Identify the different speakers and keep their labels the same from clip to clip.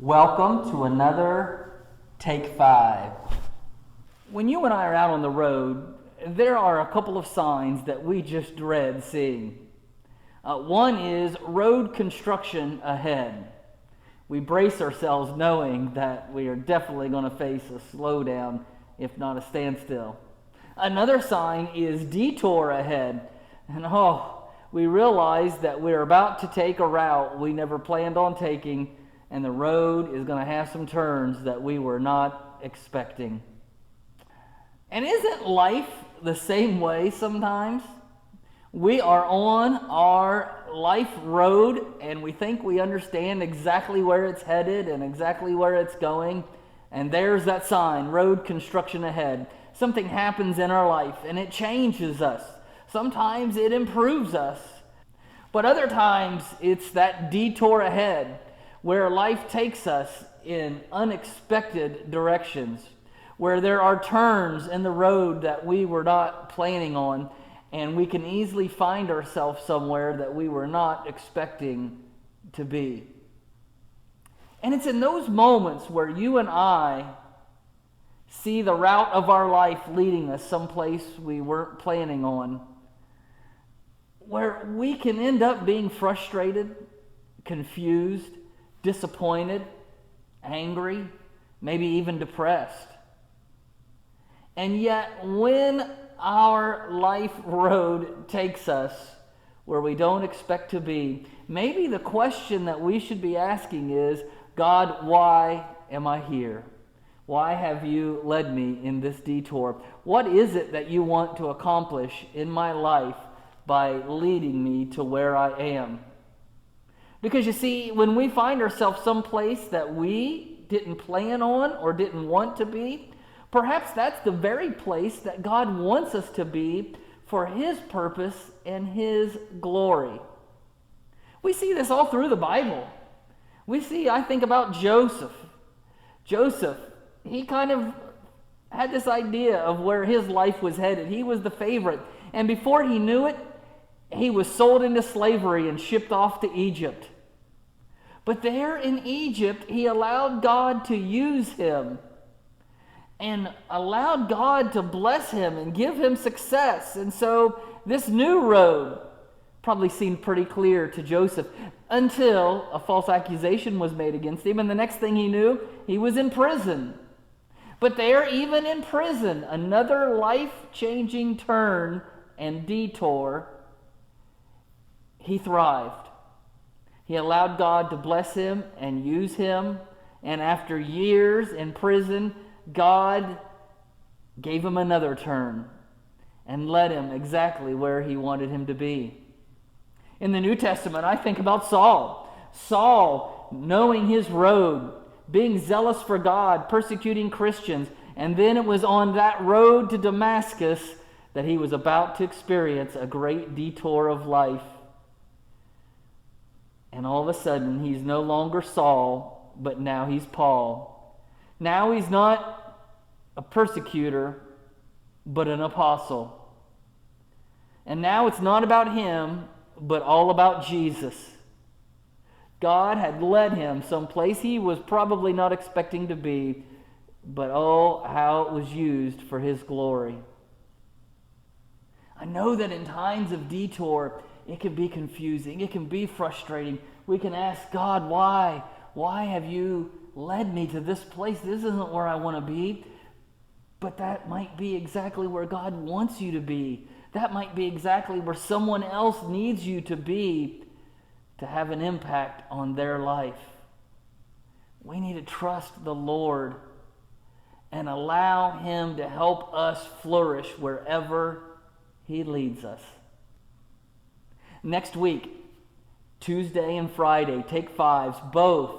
Speaker 1: Welcome to another Take 5. When you and I are out on the road, there are a couple of signs that we just dread seeing. One is road construction ahead. We brace ourselves knowing that we are definitely going to face a slowdown, if not a standstill. Another sign is detour ahead. And we realize that we're about to take a route we never planned on taking, and the road is going to have some turns that we were not expecting. And isn't life the same way sometimes? We are on our life road and we think we understand exactly where it's headed and exactly where it's going. And there's that sign, road construction ahead. Something happens in our life and it changes us. Sometimes it improves us. But other times it's that detour ahead where life takes us in unexpected directions, where there are turns in the road that we were not planning on, and we can easily find ourselves somewhere that we were not expecting to be. And it's in those moments where you and I see the route of our life leading us someplace we weren't planning on, where we can end up being frustrated, confused, disappointed, angry, maybe even depressed. And yet, when our life road takes us where we don't expect to be, maybe the question that we should be asking is, God, why am I here? Why have you led me in this detour? What is it that you want to accomplish in my life by leading me to where I am? Because you see, when we find ourselves someplace that we didn't plan on or didn't want to be, perhaps that's the very place that God wants us to be for His purpose and His glory. We see this all through the Bible. I think about Joseph. Joseph, he kind of had this idea of where his life was headed. He was the favorite. And before he knew it, he was sold into slavery and shipped off to Egypt. But there in Egypt, he allowed God to use him and allowed God to bless him and give him success. And so this new road probably seemed pretty clear to Joseph until a false accusation was made against him. And the next thing he knew, he was in prison. But there, even in prison, another life-changing turn and detour, he thrived. He allowed God to bless him and use him. And after years in prison, God gave him another turn and led him exactly where he wanted him to be. In the New Testament, I think about Saul. Saul, knowing his road, being zealous for God, persecuting Christians, and then it was on that road to Damascus that he was about to experience a great detour of life. And all of a sudden, he's no longer Saul, but now he's Paul. Now he's not a persecutor, but an apostle. And now it's not about him, but all about Jesus. God had led him someplace he was probably not expecting to be, but oh, how it was used for His glory. I know that in times of detour, it can be confusing. It can be frustrating. We can ask God, why? Why have you led me to this place? This isn't where I want to be. But that might be exactly where God wants you to be. That might be exactly where someone else needs you to be to have an impact on their life. We need to trust the Lord and allow Him to help us flourish wherever He leads us. Next week, Tuesday and Friday, Take Fives, both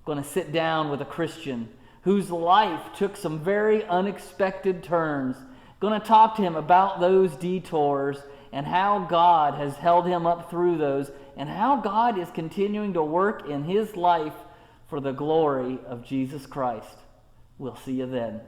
Speaker 1: going to sit down with a Christian whose life took some very unexpected turns. Going to talk to him about those detours and how God has held him up through those and how God is continuing to work in his life for the glory of Jesus Christ. We'll see you then.